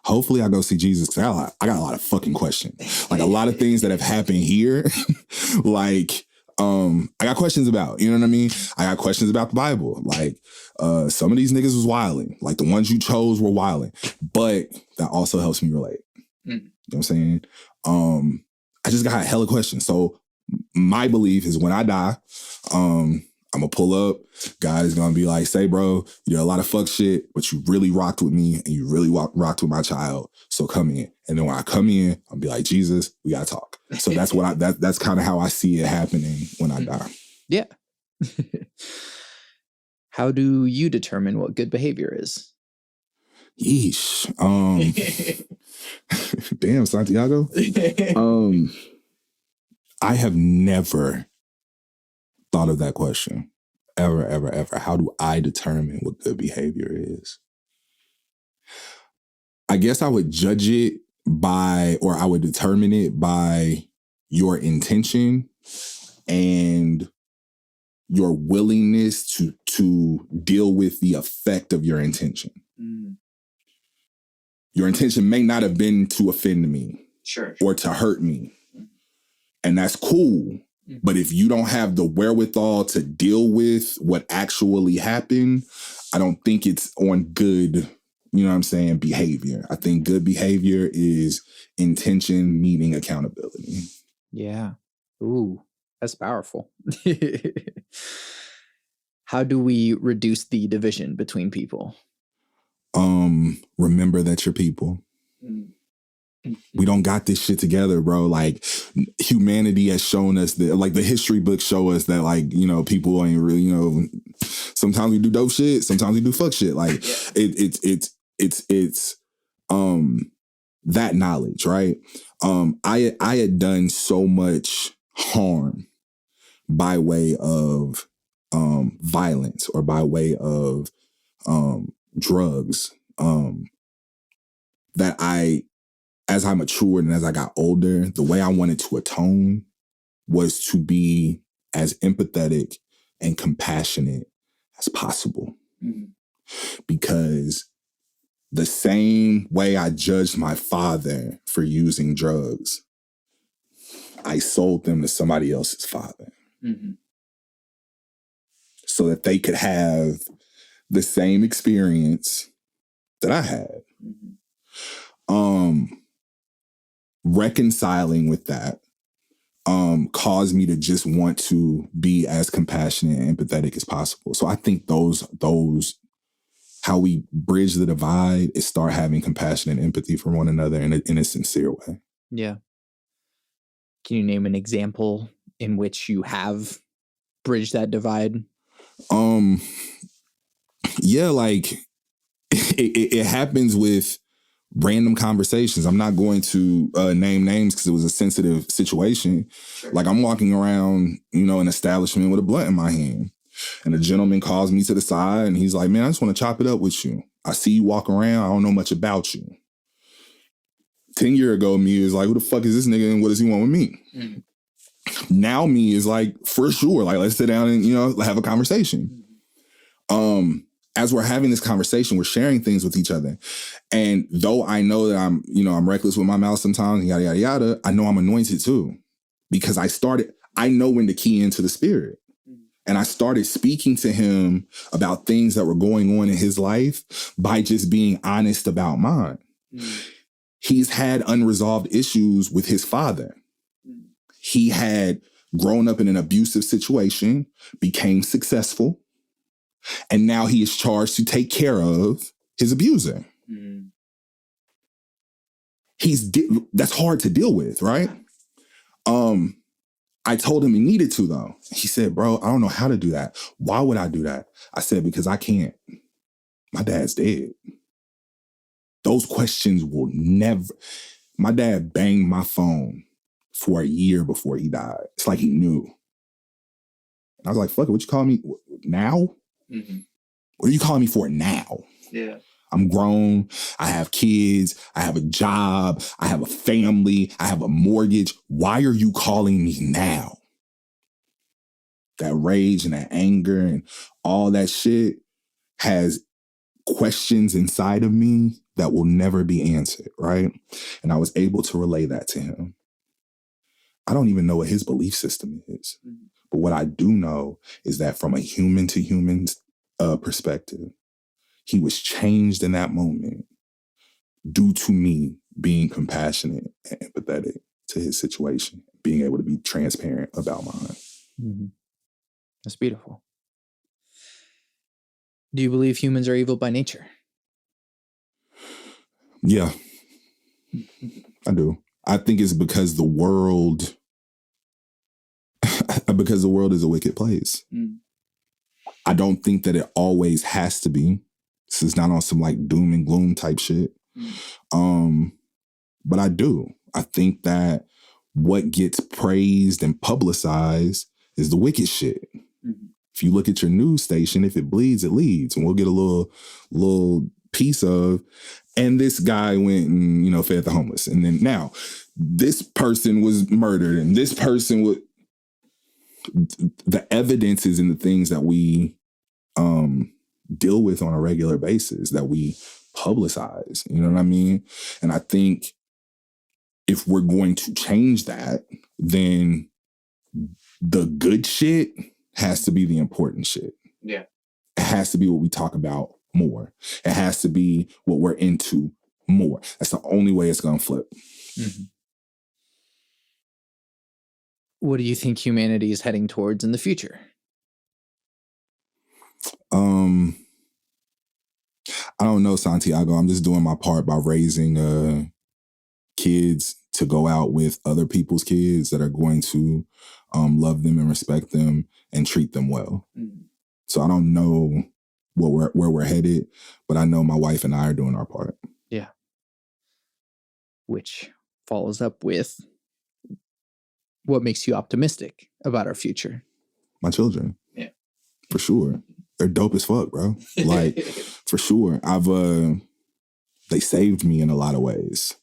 Hopefully I go see Jesus, because I got a lot of fucking questions. Like a lot of things that have happened here. Like, I got questions about, you know what I mean? I got questions about the Bible. Like, some of these niggas was wilding. Like the ones you chose were wilding. But that also helps me relate. You know what I'm saying? I just got hella questions. So my belief is when I die, I'm going to pull up. God is going to be like, say, bro, you did a lot of fuck shit, but you really rocked with me and you really rocked with my child. So come in. And then when I come in, I'll be like, Jesus, we got to talk. So that's what that's kind of how I see it happening when I die. Yeah. How do you determine what good behavior is? Yeesh. Damn, Santiago. I have never thought of that question. Ever, ever, ever. How do I determine what good behavior is? I guess I would judge it by, or I would determine it by your intention and your willingness to deal with the effect of your intention. Your intention may not have been to offend me, sure, or to hurt me. And that's cool. But if you don't have the wherewithal to deal with what actually happened, I don't think it's on good, you know what I'm saying, behavior. I think good behavior is intention meeting accountability. Yeah. Ooh, that's powerful. How do we reduce the division between people? Remember that you're people. We don't got this shit together, bro. Like humanity has shown us that, like the history books show us that, like, you know, people ain't really, you know, sometimes we do dope shit, sometimes we do fuck shit. Like it's that knowledge, right? I had done so much harm by way of violence or by way of drugs that as I matured and as I got older, the way I wanted to atone was to be as empathetic and compassionate as possible. Because the same way I judged my father for using drugs, I sold them to somebody else's father. So that they could have the same experience that I had. Reconciling with that caused me to just want to be as compassionate and empathetic as possible. So I think those how we bridge the divide is start having compassion and empathy for one another in a sincere way. Yeah. Can you name an example in which you have bridged that divide? Yeah, like it happens with random conversations. I'm not going to name names because it was a sensitive situation. Sure. Like I'm walking around, you know, an establishment with a blunt in my hand. And a gentleman calls me to the side and he's like, man, I just want to chop it up with you. I see you walk around. I don't know much about you. 10 years ago, me is like, who the fuck is this nigga and what does he want with me? Now me is like, for sure. Like, let's sit down and, you know, have a conversation. As we're having this conversation, we're sharing things with each other. And though I know that I'm reckless with my mouth sometimes, yada, yada, yada, I know I'm anointed too. Because I know when to key into the spirit. And I started speaking to him about things that were going on in his life by just being honest about mine. He's had unresolved issues with his father. He had grown up in an abusive situation, became successful, and now he is charged to take care of his abuser. That's hard to deal with, right? I told him he needed to, though. He said, bro, I don't know how to do that. Why would I do that? I said, because I can't. My dad's dead. Those questions will never. My dad banged my phone for a year before he died. It's like he knew. And I was like, fuck it, what you calling me now? Mm-hmm. What are you calling me for now? Yeah. I'm grown. I have kids. I have a job. I have a family. I have a mortgage. Why are you calling me now? That rage and that anger and all that shit has questions inside of me that will never be answered, right? And I was able to relay that to him. I don't even know what his belief system is. Mm-hmm. But what I do know is that from a human to human perspective, he was changed in that moment due to me being compassionate and empathetic to his situation, being able to be transparent about mine. Mm-hmm. That's beautiful. Do you believe humans are evil by nature? Yeah, I do. I think it's because the world is a wicked place. Mm. I don't think that it always has to be. This is not on some like doom and gloom type shit. But I do. I think that what gets praised and publicized is the wicked shit. Mm-hmm. If you look at your news station, if it bleeds, it leads. And we'll get a little piece of, and this guy went and, fed the homeless. And then now this person was murdered and this person would, the evidence is in the things that we deal with on a regular basis, that we publicize, you know what I mean? And I think if we're going to change that, then the good shit has to be the important shit. Yeah. It has to be what we talk about more. It has to be what we're into more. That's the only way it's going to flip. Mm-hmm. What do you think humanity is heading towards in the future? I don't know, Santiago. I'm just doing my part by raising kids to go out with other people's kids that are going to love them and respect them and treat them well. Mm-hmm. So I don't know where we're headed, but I know my wife and I are doing our part. Yeah. Which follows up with, what makes you optimistic about our future? My children. Yeah. For sure. They're dope as fuck, bro. Like, for sure. They saved me in a lot of ways.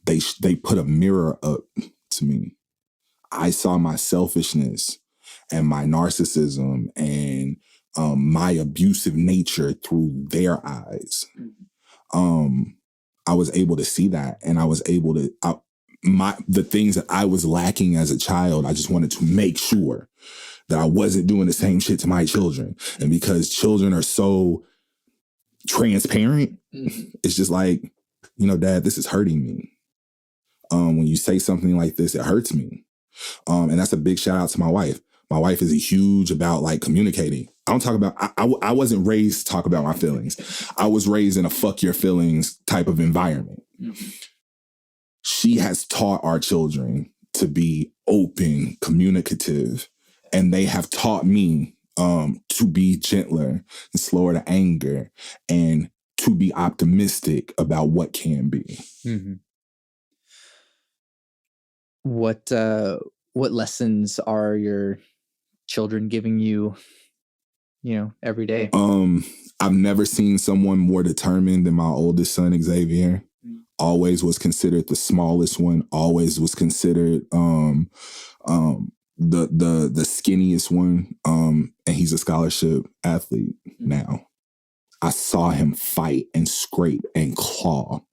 They put a mirror up to me. I saw my selfishness and my narcissism and my abusive nature through their eyes. I was able to see that, and I was able to, the things that I was lacking as a child, I just wanted to make sure that I wasn't doing the same shit to my children. And because children are so transparent, it's just like, Dad, this is hurting me. When you say something like this, it hurts me. And that's a big shout out to my wife. My wife is huge about like communicating. I don't talk about, I wasn't raised to talk about my feelings. I was raised in a fuck your feelings type of environment. Mm-hmm. She has taught our children to be open, communicative, and they have taught me to be gentler and slower to anger and to be optimistic about what can be. Mm-hmm. What lessons are your children giving you, every day? I've never seen someone more determined than my oldest son, Xavier. Always was considered the smallest one, always was considered the skinniest one. And he's a scholarship athlete now. I saw him fight and scrape and claw.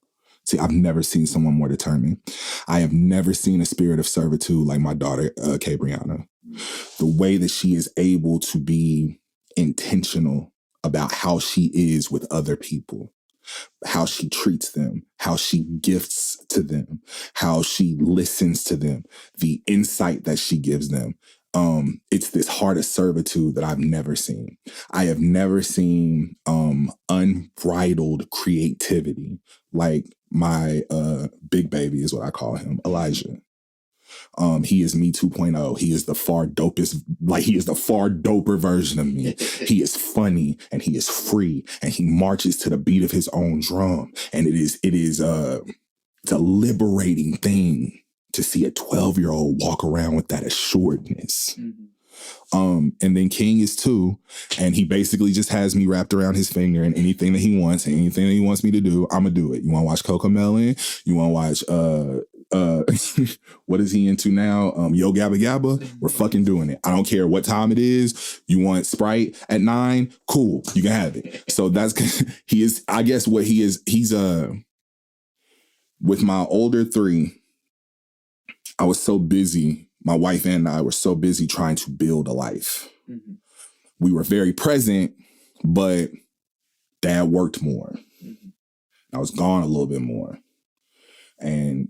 See, I've never seen someone more determined. I have never seen a spirit of servitude like my daughter, Brianna. The way that she is able to be intentional about how she is with other people, how she treats them, how she gifts to them, how she listens to them, the insight that she gives them. It's this heart of servitude that I've never seen. I have never seen unbridled creativity like my big baby is what I call him, Elijah. He is me 2.0. He is the far doper version of me. He is funny and he is free and he marches to the beat of his own drum. And it's a liberating thing to see a 12-year-old walk around with that assuredness. And then King is 2, and he basically just has me wrapped around his finger, and anything that he wants and anything that he wants me to do, I'm gonna do it. You want to watch Cocomelon? You want to watch what is he into now? Yo Gabba Gabba? We're fucking doing it. I don't care what time it is. You want Sprite at 9? Cool, you can have it. So that's he is. I guess what he is. He's with my older 3. I was so busy. My wife and I were so busy trying to build a life. We were very present, but Dad worked more. I was gone a little bit more. And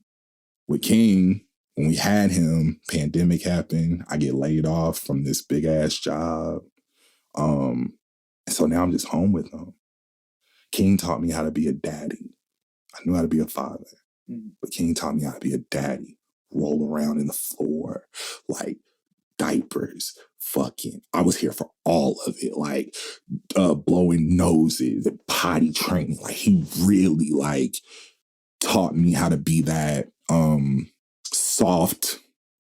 with King, when we had him, pandemic happened. I get laid off from this big ass job. And so now I'm just home with him. King taught me how to be a daddy. I knew how to be a father, but King taught me how to be a daddy. Roll around in the floor, like diapers, fucking. I was here for all of it, like blowing noses and potty training. Like he really like taught me how to be that soft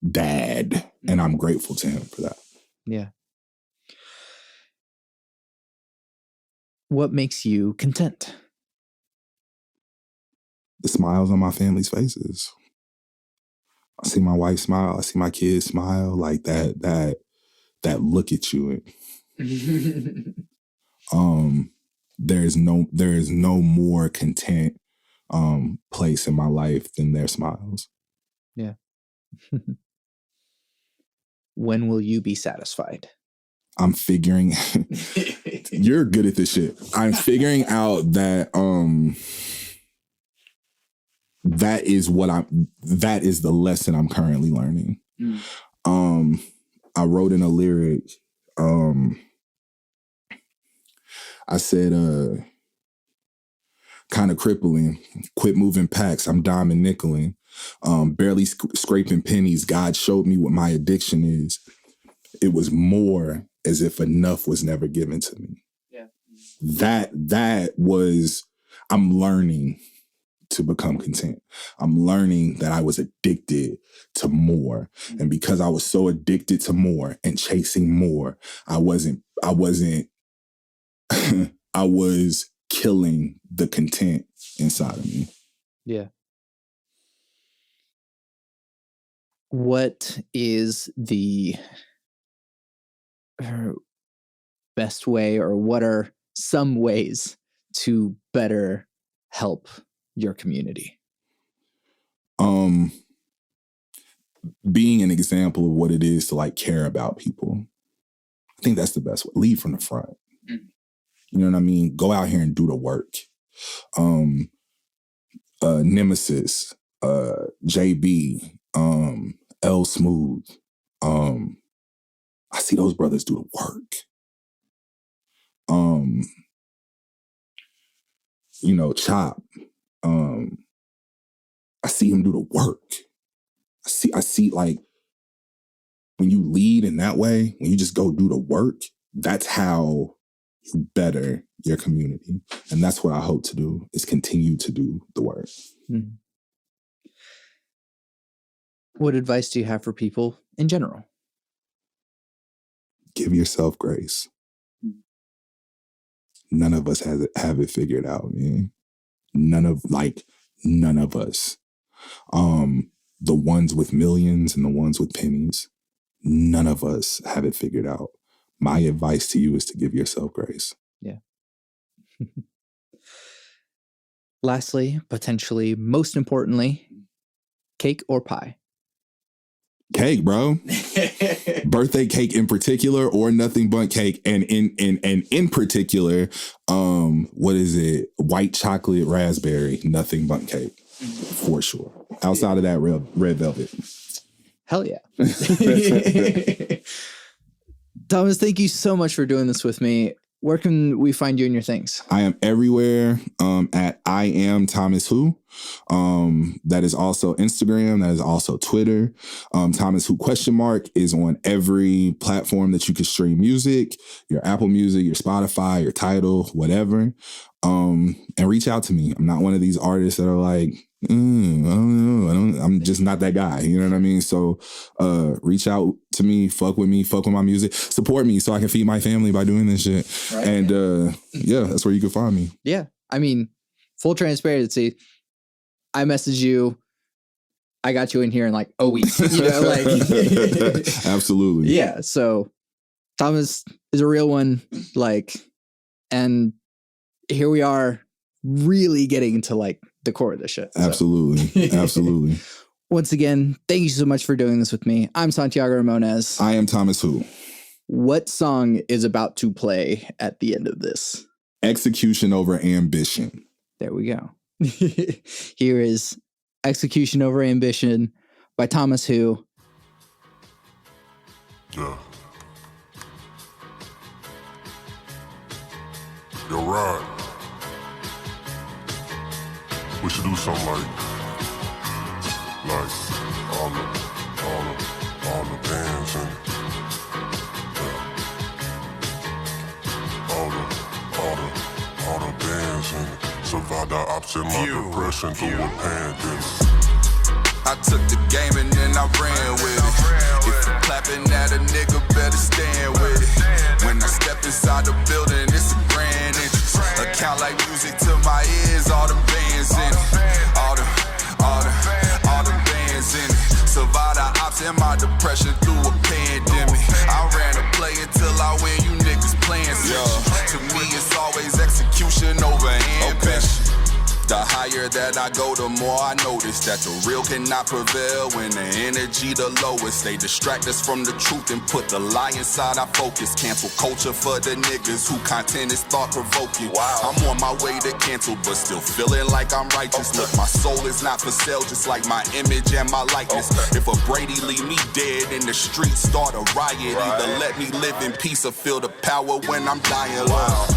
dad, and I'm grateful to him for that. Yeah. What makes you content? The smiles on my family's faces. I see my wife smile. I see my kids smile. Like that look at you. There is no more content place in my life than their smiles. Yeah. When will you be satisfied? I'm figuring you're good at this shit. I'm figuring out that that is the lesson I'm currently learning. I wrote in a lyric, I said, kind of crippling, quit moving packs, I'm diamond nickeling, barely scraping pennies, God showed me what my addiction is. It was more as if enough was never given to me. Yeah. That was, I'm learning to become content. I'm learning that I was addicted to more. And because I was so addicted to more and chasing more, I was killing the content inside of me. Yeah. What is the best way, or what are some ways to better help your community? Being an example of what it is to like care about people. I think that's the best way. Lead from the front. You know what I mean? Go out here and do the work. Nemesis, JB, L Smooth. I see those brothers do the work. Chop. I see him do the work. I see like when you lead in that way, when you just go do the work, that's how you better your community. And that's what I hope to do, is continue to do the work. Mm-hmm. What advice do you have for people in general? Give yourself grace. None of us have it figured out, man. None of us. The ones with millions and the ones with pennies, none of us have it figured out. My advice to you is to give yourself grace. Yeah. Lastly, potentially most importantly, cake or pie? Cake, bro. Birthday cake in particular, or nothing but cake. And in particular, what is it? White chocolate raspberry, nothing but cake. For sure. Outside of that, red velvet. Hell yeah. Thomas, thank you so much for doing this with me. Where can we find you and your things? I am everywhere at I am Thomas Who. That is also Instagram. That is also Twitter. Thomas Who / is on every platform that you can stream music, your Apple Music, your Spotify, your Tidal, whatever. And reach out to me. I'm not one of these artists that are like, I don't know. I'm just not that guy. You know what I mean? So reach out to me, fuck with my music, support me so I can feed my family by doing this shit. Right. And yeah, that's where you can find me. Yeah. I mean, full transparency, I messaged you. I got you in here in like a week. You know, like absolutely. Yeah. So Thomas is a real one. Like, and here we are really getting into like the core of this shit. So. Absolutely. Absolutely. Once again, thank you so much for doing this with me. I'm Santiago Ramones. I am Thomas Who. What song is about to play at the end of this? Execution Over Ambition. There we go. Here is Execution Over Ambition by Thomas Who. Yeah. Yo, Rod. We should do something like all the bands and all the bands and survive the ops in my depression through a pandemic. I took the game and then I ran with it. If you clapping at a nigga, better stand with it. When I step inside the building, it's a grand entrance. Account like music to my ears, all the bands in it. All the bands in it. Survive the ops in my depression through a pandemic. I ran a play until I win, you niggas playing switch. To me, it's always execution over ambition. The higher that I go, the more I notice that the real cannot prevail when the energy the lowest. They distract us from the truth and put the lie inside our focus. Cancel culture for the niggas who content is thought-provoking. Wow. I'm on my way to cancel, but still feeling like I'm righteous. Look, my soul is not for sale, just like my image and my likeness. If a Brady leave me dead in the streets, start a riot. Either let me live in peace or feel the power when I'm dying. Wow.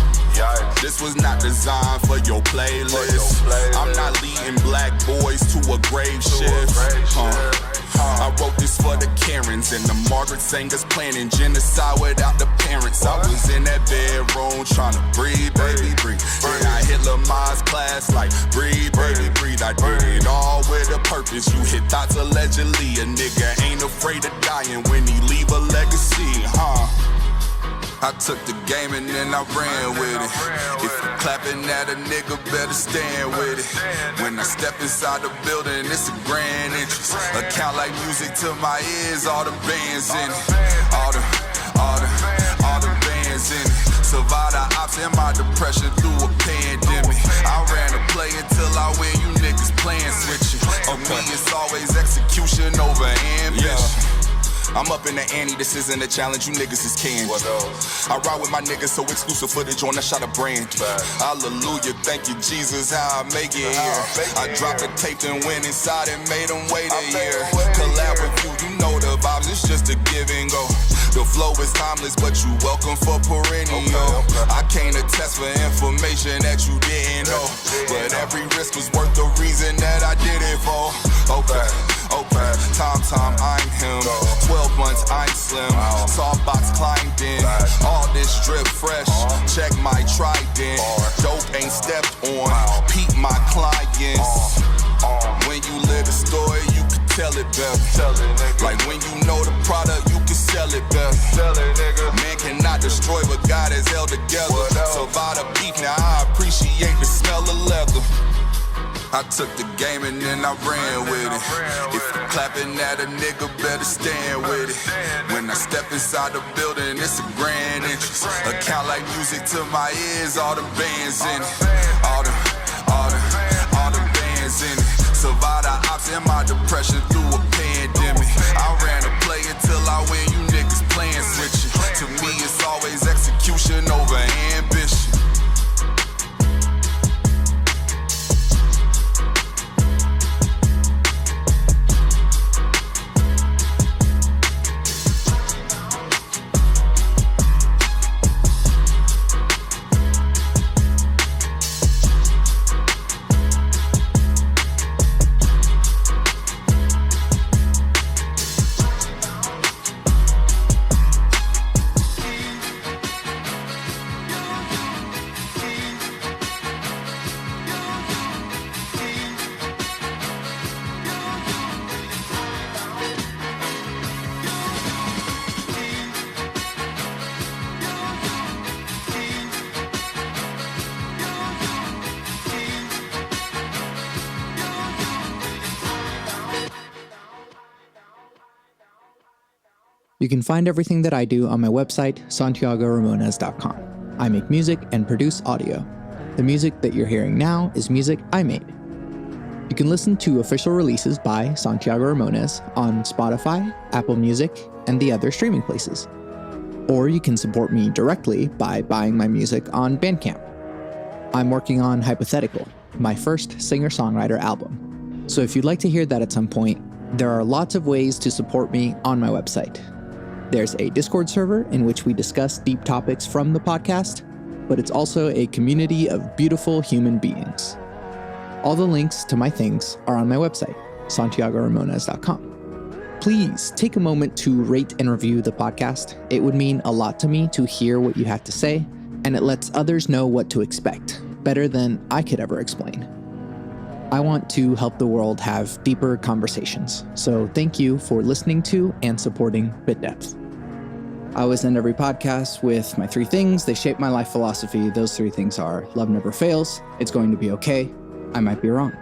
This was not designed for your playlist. I'm not leading black boys to a grave shift. I wrote this for the Karens and the Margaret Sangers planning genocide without the parents. I was in that bedroom trying to breathe, baby, breathe. Then I hit Lamar's class like, breathe, baby, breathe. I did it all with a purpose. You hit thoughts allegedly. A nigga ain't afraid of dying when he leave a legacy, I took the game and then I ran with it. If you clapping at a nigga, better stand with it. When I step inside the building, it's a grand entrance. Account like music to my ears, all the bands in it. All the bands in it. Survive the ops in my depression through a pandemic. I ran a play until I win, you niggas playing switching. For me, it's always execution over ambition. I'm up in the ante, this isn't a challenge, you niggas is candy. I ride with my niggas, so exclusive footage on a shot of brand. Hallelujah, thank you Jesus, how I make it here. I dropped the tape and went inside and made them wait a year. Collab with you, you know the vibes, it's just a give and go. The flow is timeless, but you welcome for perennial. I can't attest for information that you didn't know, but every risk was worth the reason that I did it for. Okay. Time, I'm him. 12 months, I'm slim. Softbox climbed in. All this drip fresh. Check my trident. Dope ain't stepped on. Peep my clients. When you live the story, you can tell it better. Like when you know the product, you can sell it better. Man cannot destroy what God has held together. Survive the beef, now I appreciate the smell of leather. I took the game and then I ran with it. If you clapping at a nigga, better stand with it. When I step inside the building, it's a grand entrance. Account like music to my ears, all the bands in it. All the bands in it. Survive the ops in my depression through a pandemic. I ran a play until I win, you niggas playing switching. To me, it's always execution over ambition. You can find everything that I do on my website, SantiagoRamones.com. I make music and produce audio. The music that you're hearing now is music I made. You can listen to official releases by Santiago Ramones on Spotify, Apple Music, and the other streaming places. Or you can support me directly by buying my music on Bandcamp. I'm working on Hypothetical, my first singer-songwriter album. So if you'd like to hear that at some point, there are lots of ways to support me on my website. There's a Discord server in which we discuss deep topics from the podcast, but it's also a community of beautiful human beings. All the links to my things are on my website, SantiagoRamones.com. Please take a moment to rate and review the podcast. It would mean a lot to me to hear what you have to say, and it lets others know what to expect, better than I could ever explain. I want to help the world have deeper conversations, so thank you for listening to and supporting Bit Depth. I always end every podcast with my 3 things. They shape my life philosophy. Those 3 things are: love never fails, it's going to be okay, I might be wrong.